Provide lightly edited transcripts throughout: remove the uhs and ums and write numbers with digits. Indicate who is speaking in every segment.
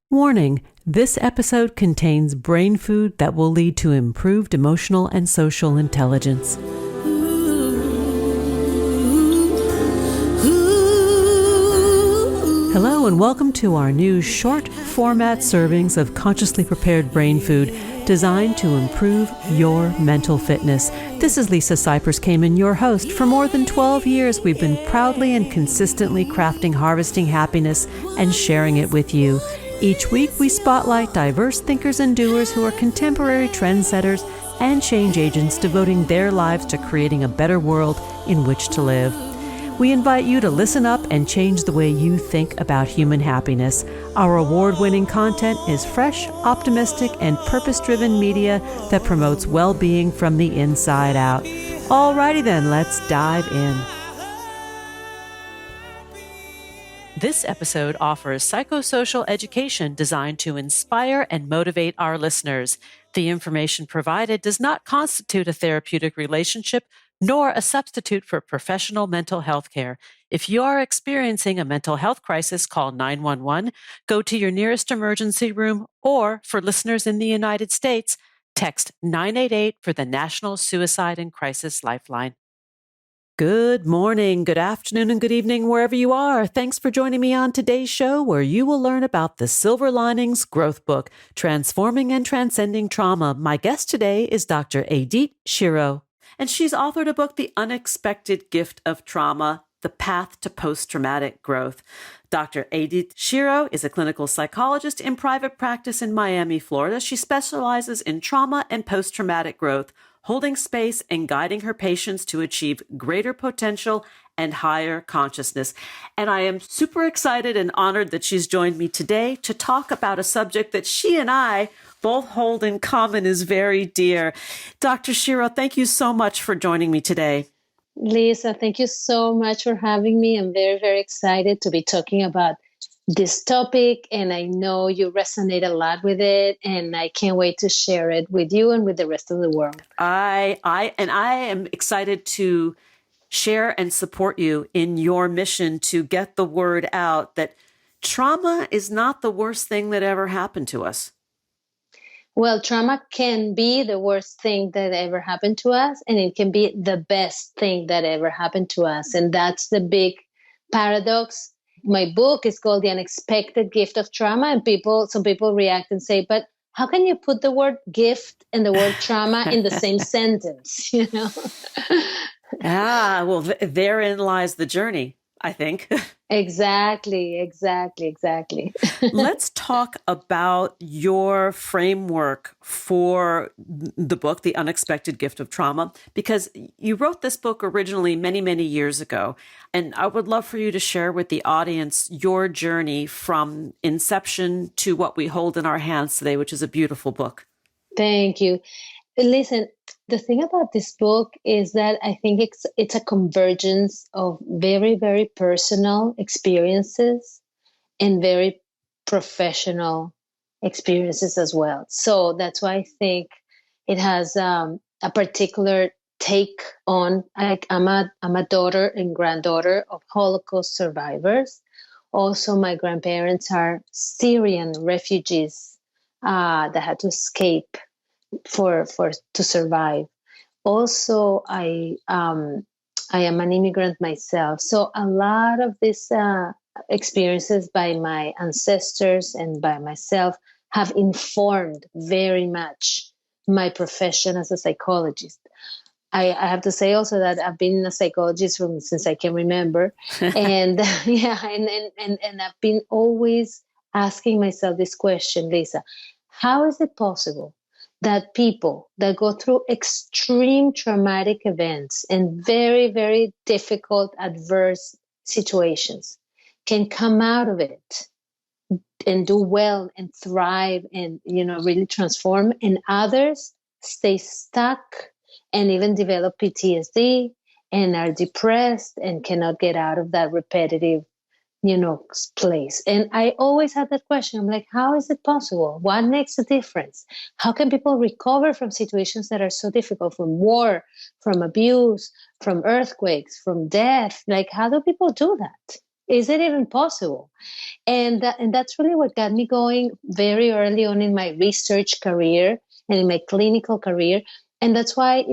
Speaker 1: Warning, this episode contains brain food that will lead to improved emotional and social intelligence. Hello and welcome to our new short format servings of consciously prepared brain food designed to improve your mental fitness. This is Lisa Cypers Kamen, your host. For more than 12 years, we've been proudly and consistently crafting harvesting happiness and sharing it with you. Each week, we spotlight diverse thinkers and doers who are contemporary trendsetters and change agents devoting their lives to creating a better world in which to live. We invite you to listen up and change the way you think about human happiness. Our award-winning content is fresh, optimistic, and purpose-driven media that promotes well-being from the inside out. Alrighty then, let's dive in. This episode offers psychosocial education designed to inspire and motivate our listeners. The information provided does not constitute a therapeutic relationship nor a substitute for professional mental health care. If you are experiencing a mental health crisis, call 911, go to your nearest emergency room, or for listeners in the United States, text 988 for the National Suicide and Crisis Lifeline. Good morning, good afternoon, and good evening, wherever you are. Thanks for joining me on today's show, where you will learn about the Silver Linings Growth Book, Transforming and Transcending Trauma. My guest today is Dr. Edith Shiro, and she's authored a book, The Unexpected Gift of Trauma, The Path to Post-Traumatic Growth. Dr. Edith Shiro is a clinical psychologist in private practice in Miami, Florida. She specializes in trauma and post-traumatic growth, holding space and guiding her patients to achieve greater potential and higher consciousness. And I am super excited and honored that she's joined me today to talk about a subject that she and I both hold in common is very dear. Dr. Shiro, thank you so much for joining me today.
Speaker 2: Lisa, thank you so much for having me. I'm very, very excited to be talking about this topic, and I know you resonate a lot with it, and I can't wait to share it with you and with the rest of the world.
Speaker 1: I am excited to share and support you in your mission to get the word out that trauma is not the worst thing that ever happened to us.
Speaker 2: Well, trauma can be the worst thing that ever happened to us, and it can be the best thing that ever happened to us. And that's the big paradox. My book is called The Unexpected Gift of Trauma, and some people react and say, but how can you put the word gift and the word trauma in the same sentence, you know?
Speaker 1: Well, therein lies the journey, I think.
Speaker 2: Exactly.
Speaker 1: Let's talk about your framework for the book, The Unexpected Gift of Trauma, because you wrote this book originally many, many years ago. And I would love for you to share with the audience your journey from inception to what we hold in our hands today, which is a beautiful book.
Speaker 2: Thank you. Listen, the thing about this book is that I think it's a convergence of very, very personal experiences and very professional experiences as well. So that's why I think it has a particular take on. I'm a daughter and granddaughter of Holocaust survivors. Also, my grandparents are Syrian refugees that had to escape to survive. Also, I am an immigrant myself. So a lot of these experiences by my ancestors and by myself have informed very much my profession as a psychologist. I have to say also that I've been a psychologist since I can remember. And and I've been always asking myself this question, Lisa, how is it possible that people that go through extreme traumatic events and very, very difficult, adverse situations can come out of it and do well and thrive and, really transform, and others stay stuck and even develop PTSD and are depressed and cannot get out of that repetitive place. And I always had that question. I'm like, how is it possible? What makes the difference? How can people recover from situations that are so difficult, from war, from abuse, from earthquakes, from death? Like, how do people do that? Is it even possible? And that's really what got me going very early on in my research career and in my clinical career. And that's why,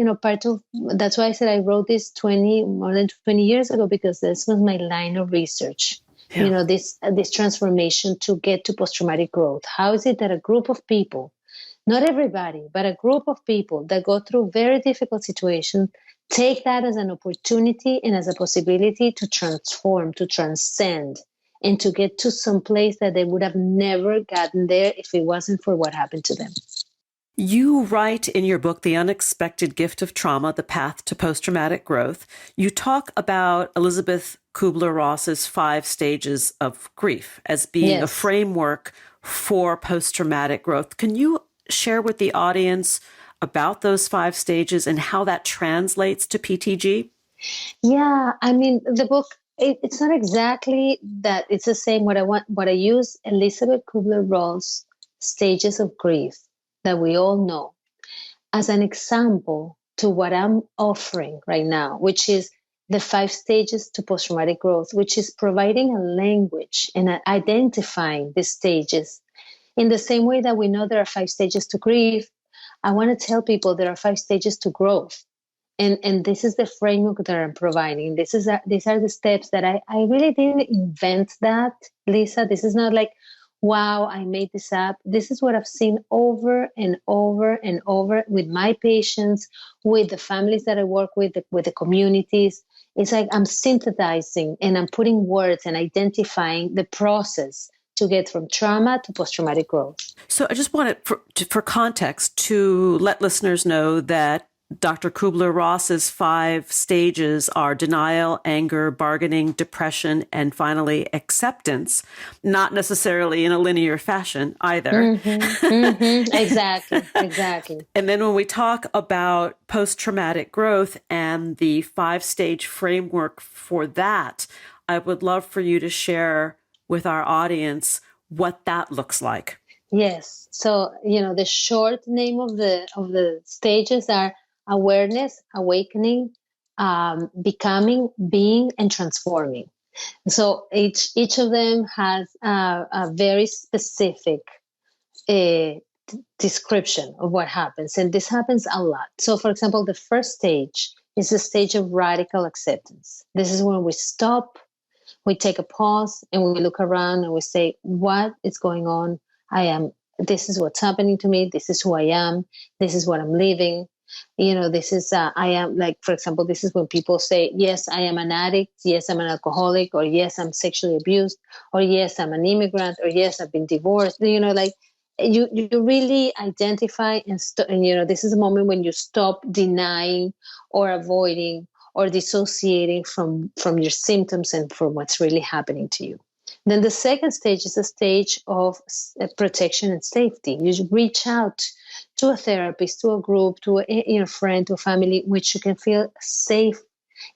Speaker 2: that's why I said I wrote this more than 20 years ago, because this was my line of research.
Speaker 1: Yeah.
Speaker 2: This transformation to get to post-traumatic growth. How is it that a group of people, not everybody, but a group of people that go through very difficult situations, take that as an opportunity and as a possibility to transform, to transcend, and to get to some place that they would have never gotten there if it wasn't for what happened to them.
Speaker 1: You write in your book, The Unexpected Gift of Trauma, The Path to Post-Traumatic Growth. You talk about Elizabeth Kubler-Ross's 5 stages of grief as being a framework for post-traumatic growth. Can you share with the audience about those 5 stages and how that translates to PTG?
Speaker 2: Yeah, I mean, the book, it's not exactly that it's the same. What I use Elizabeth Kubler-Ross stages of grief that we all know as an example to what I'm offering right now, which is the 5 stages to post-traumatic growth, which is providing a language and identifying the stages. In the same way that we know there are 5 stages to grief, I want to tell people there are 5 stages to growth. And this is the framework that I'm providing. These are the steps that I really didn't invent that, Lisa. This is not like, wow, I made this up. This is what I've seen over and over and over with my patients, with the families that I work with the communities. It's like I'm synthesizing and I'm putting words and identifying the process to get from trauma to post-traumatic growth.
Speaker 1: So I just wanted, for context, to let listeners know that Dr. Kubler-Ross's 5 stages are denial, anger, bargaining, depression, and finally acceptance, not necessarily in a linear fashion either.
Speaker 2: Exactly.
Speaker 1: And then when we talk about post-traumatic growth and the 5-stage framework for that, I would love for you to share with our audience what that looks like.
Speaker 2: Yes. So, the short name of the stages are awareness, awakening, becoming, being, and transforming. So each of them has a very specific description of what happens. And this happens a lot. So, for example, the first stage is the stage of radical acceptance. This is when we stop, we take a pause, and we look around and we say, what is going on? This is what's happening to me. This is who I am. This is what I'm living. This is, I am, like, for example, this is when people say, yes, I am an addict. Yes, I'm an alcoholic, or yes, I'm sexually abused, or yes, I'm an immigrant, or yes, I've been divorced. You really identify and this is a moment when you stop denying or avoiding or dissociating from your symptoms and from what's really happening to you. Then the second stage is a stage of protection and safety. You reach out to a therapist, to a group, to a friend, to a family, which you can feel safe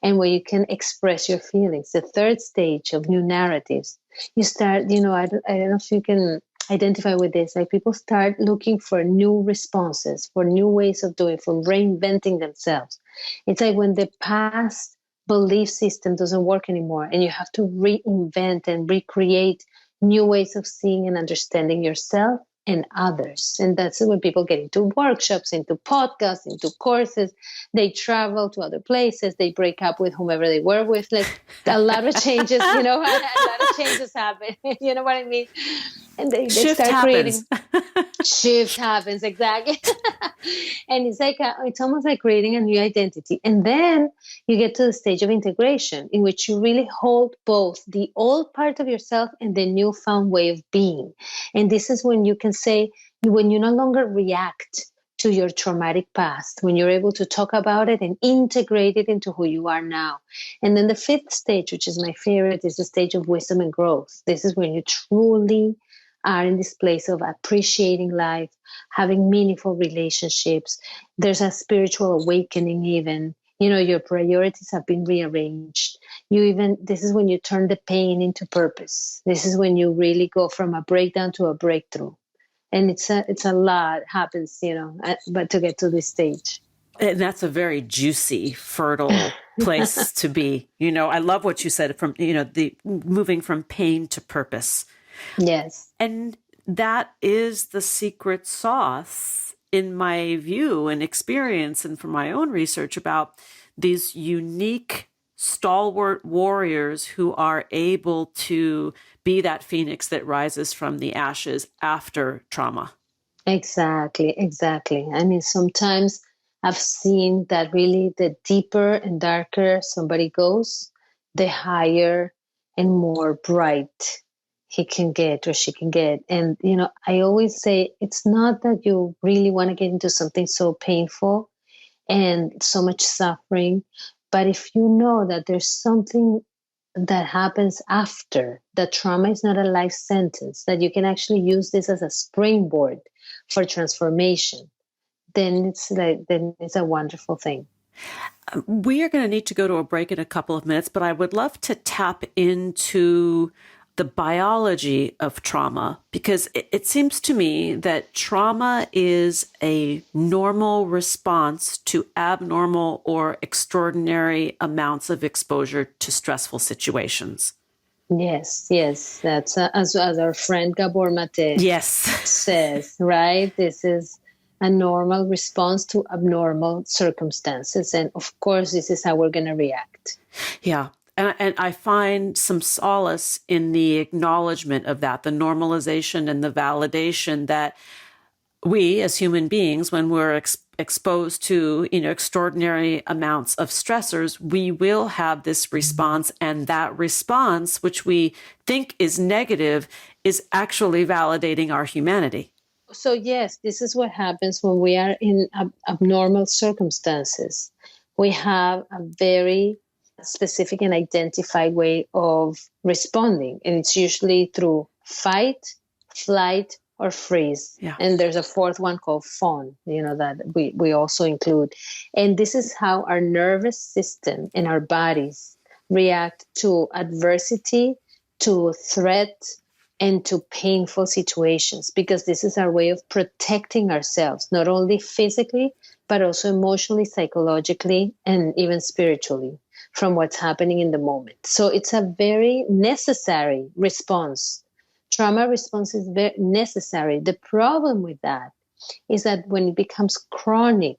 Speaker 2: and where you can express your feelings. The third stage of new narratives, you start, I don't know if you can identify with this, like people start looking for new responses, for new ways of doing, for reinventing themselves. It's like when the past belief system doesn't work anymore and you have to reinvent and recreate new ways of seeing and understanding yourself and others. And that's when people get into workshops, into podcasts, into courses. They travel to other places. They break up with whomever they were with. Like a lot of changes, a lot of changes happen. You know what I mean? And they start
Speaker 1: happens.
Speaker 2: creating. Shift happens, exactly. And it's like it's almost like creating a new identity. And then you get to the stage of integration, in which you really hold both the old part of yourself and the newfound way of being. And this is when you can say, when you no longer react to your traumatic past, when you're able to talk about it and integrate it into who you are now. And then the 5th stage, which is my favorite, is the stage of wisdom and growth. This is when you truly are in this place of appreciating life, having meaningful relationships. There's a spiritual awakening even. Your priorities have been rearranged. This is when you turn the pain into purpose. This is when you really go from a breakdown to a breakthrough. And it's a lot happens, but to get to this stage.
Speaker 1: And that's a very juicy, fertile place to be. I love what you said from, the moving from pain to purpose.
Speaker 2: Yes.
Speaker 1: And that is the secret sauce, in my view and experience, and from my own research about these unique, stalwart warriors who are able to be that phoenix that rises from the ashes after trauma.
Speaker 2: Exactly, exactly. I mean, sometimes I've seen that really the deeper and darker somebody goes, the higher and more bright he can get or she can get. And, I always say it's not that you really want to get into something so painful and so much suffering, but if you know that there's something that happens after, that trauma is not a life sentence, that you can actually use this as a springboard for transformation, then it's a wonderful thing.
Speaker 1: We are going to need to go to a break in a couple of minutes, but I would love to tap into the biology of trauma, because it seems to me that trauma is a normal response to abnormal or extraordinary amounts of exposure to stressful situations.
Speaker 2: Yes, yes, that's as our friend Gabor Mate
Speaker 1: Yes.
Speaker 2: says, right? This is a normal response to abnormal circumstances. And of course, this is how we're going to react.
Speaker 1: Yeah. And I find some solace in the acknowledgement of that, the normalization and the validation that we as human beings, when we're exposed to, extraordinary amounts of stressors, we will have this response. And that response, which we think is negative, is actually validating our humanity.
Speaker 2: So yes, this is what happens when we are in abnormal circumstances. We have a very specific and identified way of responding, and it's usually through fight, flight, or freeze.
Speaker 1: Yeah.
Speaker 2: And there's a fourth one called fawn, that we also include. And this is how our nervous system and our bodies react to adversity, to threat, and to painful situations, because this is our way of protecting ourselves, not only physically, but also emotionally, psychologically, and even spiritually from what's happening in the moment. So it's a very necessary response. Trauma response is very necessary. The problem with that is that when it becomes chronic,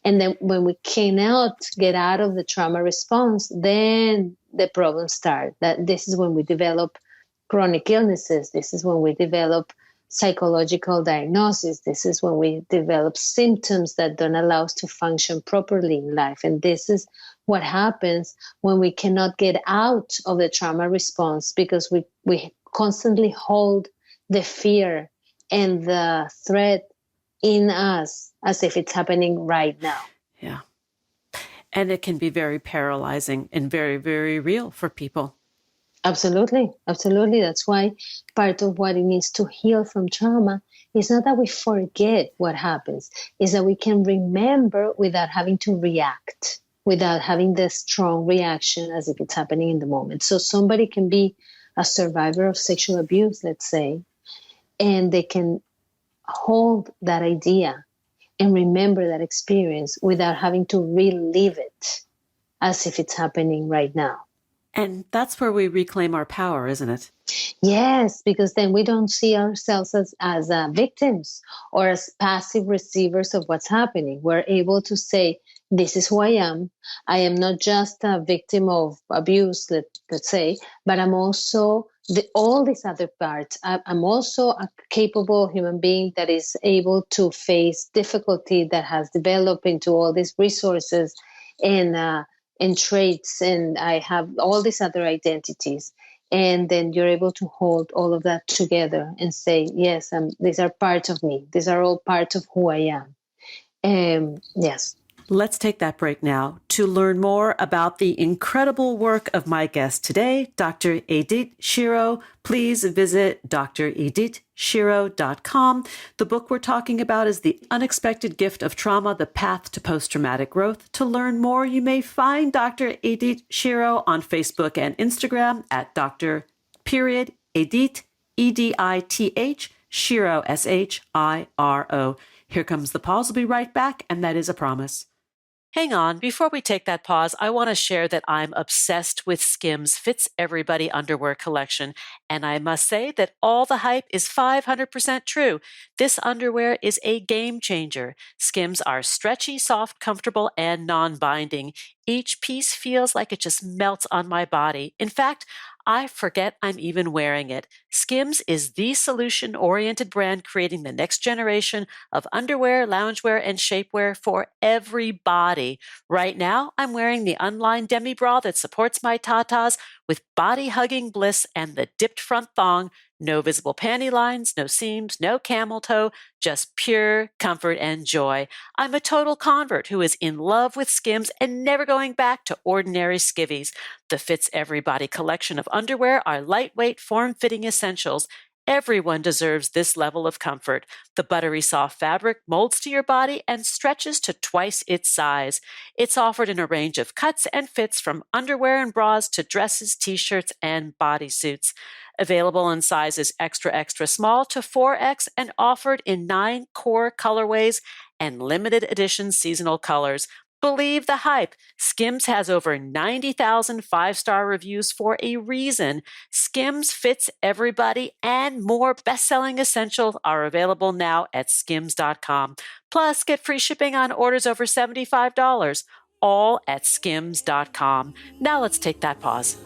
Speaker 2: and then when we cannot get out of the trauma response, then the problems start. That this is when we develop chronic illnesses. This is when we develop psychological diagnosis. This is when we develop symptoms that don't allow us to function properly in life. And this is what happens when we cannot get out of the trauma response, because we constantly hold the fear and the threat in us as if it's happening right now.
Speaker 1: Yeah. And it can be very paralyzing and very, very real for people.
Speaker 2: Absolutely. Absolutely. That's why part of what it means to heal from trauma is not that we forget what happens, is that we can remember without having to react, without having the strong reaction as if it's happening in the moment. So somebody can be a survivor of sexual abuse, let's say, and they can hold that idea and remember that experience without having to relive it as if it's happening right now.
Speaker 1: And that's where we reclaim our power, isn't it?
Speaker 2: Yes, because then we don't see ourselves as victims or as passive receivers of what's happening. We're able to say, this is who I am. I am not just a victim of abuse, let's say, but I'm also all these other parts. I'm also a capable human being that is able to face difficulty, that has developed into all these resources and traits, and I have all these other identities. And then you're able to hold all of that together and say, yes, these are part of me. These are all part of who I am. Yes.
Speaker 1: Let's take that break now to learn more about the incredible work of my guest today, Dr. Edith Shiro. Please visit dredithshiro.com. The book we're talking about is The Unexpected Gift of Trauma, The Path to Post-Traumatic Growth. To learn more, you may find Dr. Edith Shiro on Facebook and Instagram at Dr. Edith, EDITH, Shiro, SHIRO. Here comes the pause. We'll be right back, and that is a promise. Hang on, before we take that pause, I want to share that I'm obsessed with Skims Fits Everybody underwear collection, and I must say that all the hype is 500% true. This underwear is a game changer. Skims are stretchy, soft, comfortable, and non-binding. Each piece feels like it just melts on my body. In fact, I forget I'm even wearing it. Skims is the solution-oriented brand creating the next generation of underwear, loungewear, and shapewear for every body. Right now, I'm wearing the unlined demi bra that supports my tatas with body-hugging bliss and the dipped front thong. No visible panty lines, no seams, no camel toe, just pure comfort and joy. I'm a total convert who is in love with Skims and never going back to ordinary skivvies. The Fits Everybody collection of underwear are lightweight, form-fitting essentials. Everyone deserves this level of comfort. The buttery soft fabric molds to your body and stretches to twice its size. It's offered in a range of cuts and fits from underwear and bras to dresses, t-shirts, and bodysuits. Available in sizes extra, extra small to 4X and offered in 9 core colorways and limited edition seasonal colors. Believe the hype. Skims has over 90,000 five-star reviews for a reason. Skims Fits Everybody and more best-selling essentials are available now at skims.com. Plus, get free shipping on orders over $75, all at skims.com. Now let's take that pause.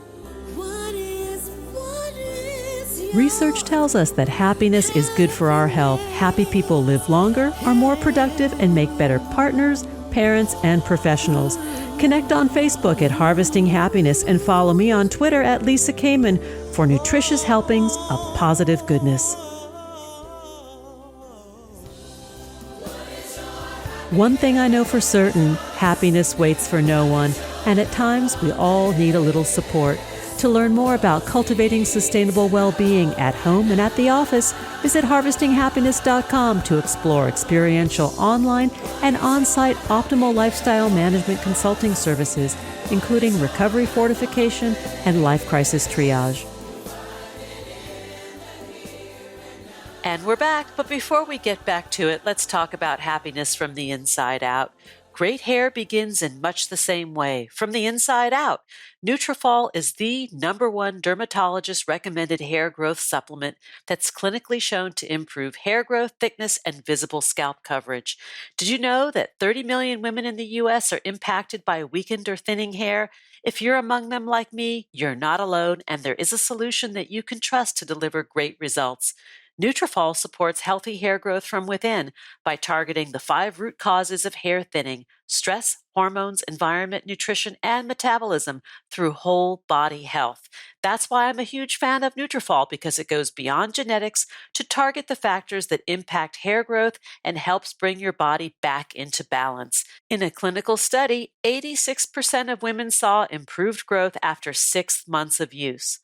Speaker 1: Research tells us that happiness is good for our health. Happy people live longer, are more productive, and make better partners, parents, and professionals. Connect on Facebook at Harvesting Happiness and follow me on Twitter at Lisa Kamen for nutritious helpings of positive goodness. One thing I know for certain, happiness waits for no one, and at times we all need a little support. To learn more about cultivating sustainable well-being at home and at the office, visit harvestinghappiness.com to explore experiential online and on-site optimal lifestyle management consulting services, including recovery fortification and life crisis triage. And we're back, but before we get back to it, let's talk about happiness from the inside out. Great hair begins in much the same way, from the inside out. Nutrafol is the #1 dermatologist-recommended hair growth supplement that's clinically shown to improve hair growth, thickness, and visible scalp coverage. Did you know that 30 million women in the U.S. are impacted by weakened or thinning hair? If you're among them like me, you're not alone, and there is a solution that you can trust to deliver great results. Nutrafol supports healthy hair growth from within by targeting the 5 root causes of hair thinning: stress, hormones, environment, nutrition, and metabolism through whole body health. That's why I'm a huge fan of Nutrafol, because it goes beyond genetics to target the factors that impact hair growth and helps bring your body back into balance. In a clinical study, 86% of women saw improved growth after 6 months of use.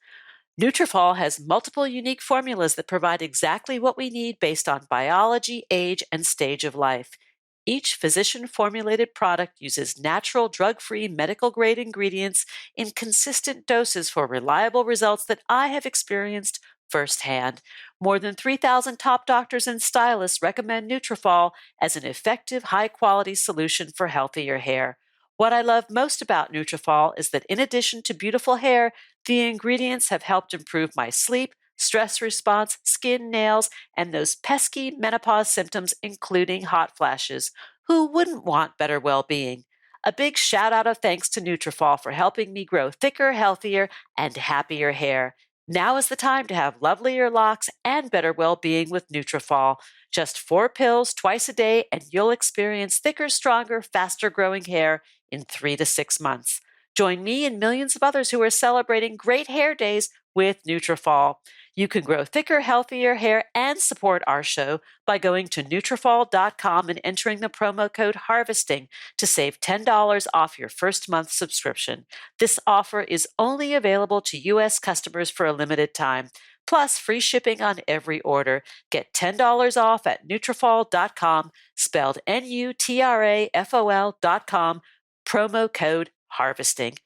Speaker 1: Nutrafol has multiple unique formulas that provide exactly what we need based on biology, age, and stage of life. Each physician-formulated product uses natural, drug-free, medical-grade ingredients in consistent doses for reliable results that I have experienced firsthand. More than 3,000 top doctors and stylists recommend Nutrafol as an effective, high-quality solution for healthier hair. What I love most about Nutrafol is that in addition to beautiful hair, the ingredients have helped improve my sleep, stress response, skin, nails, and those pesky menopause symptoms, including hot flashes. Who wouldn't want better well-being? A big shout out of thanks to Nutrafol for helping me grow thicker, healthier, and happier hair. Now is the time to have lovelier locks and better well-being with Nutrafol. Just 4 pills twice a day, and you'll experience thicker, stronger, faster-growing hair in 3 to 6 months. Join me and millions of others who are celebrating great hair days with Nutrafol. You can grow thicker, healthier hair and support our show by going to Nutrafol.com and entering the promo code HARVESTING to save $10 off your first month subscription. This offer is only available to U.S. customers for a limited time, plus free shipping on every order. Get $10 off at Nutrafol.com, spelled Nutrafol.com, promo code HARVESTING.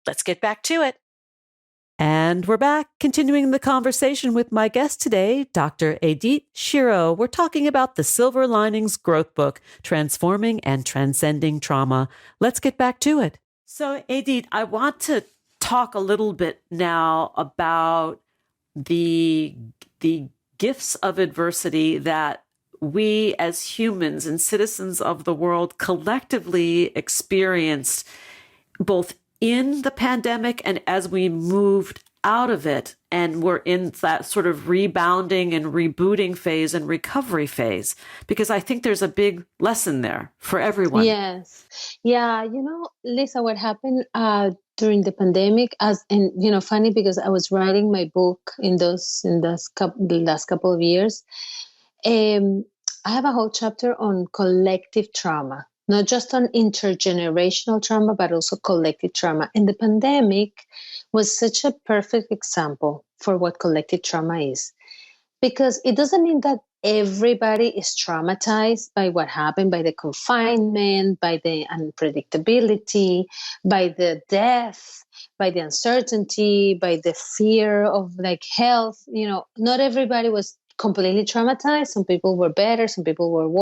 Speaker 1: Let's get back to it. And we're back, continuing the conversation with my guest today, Dr. Edith Shiro. We're talking about the Silver Linings Growth Book, Transforming and Transcending Trauma. Let's get back to it. So, Edith, I want to talk a little bit now about the gifts of adversity that we as humans and citizens of the world collectively experienced both in the pandemic and as we moved out of it, and we're in that sort of rebounding and rebooting phase and recovery phase, because I think there's a big lesson there for everyone.
Speaker 2: Yes. Yeah. Lisa, what happened during the pandemic, funny because I was writing my book the last couple of years. I have a whole chapter on collective trauma, not just on intergenerational trauma, but also collective trauma. And the pandemic was such a perfect example for what collective trauma is, because it doesn't mean that everybody is traumatized by what happened, by the confinement, by the unpredictability, by the death, by the uncertainty, by the fear of health. Not everybody was completely traumatized. Some people were better, some people were worse.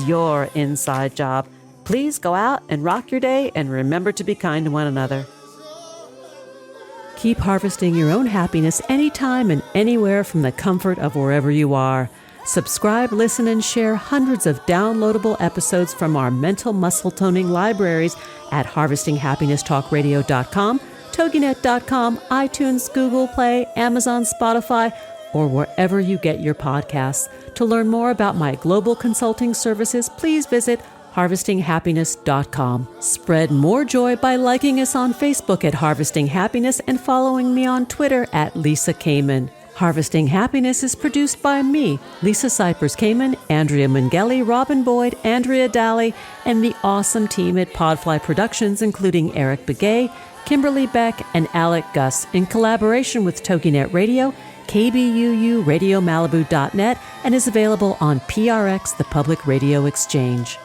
Speaker 1: Your inside job. Please go out and rock your day and remember to be kind to one another. Keep harvesting your own happiness anytime and anywhere from the comfort of wherever you are. Subscribe, listen, and share hundreds of downloadable episodes from our mental muscle toning libraries at harvestinghappinesstalkradio.com, toginet.com, iTunes, Google Play, Amazon, Spotify, or wherever you get your podcasts. To learn more about my global consulting services, please visit harvestinghappiness.com. Spread more joy by liking us on Facebook at Harvesting Happiness and following me on Twitter at Lisa Kamen. Harvesting Happiness is produced by me, Lisa Cypers Kamen, Andrea Mungeli, Robin Boyd, Andrea Daly, and the awesome team at Podfly Productions, including Eric Begay, Kimberly Beck, and Alec Gus, in collaboration with TogiNet Radio, KBUU, RadioMalibu.net, and is available on PRX, the Public Radio Exchange.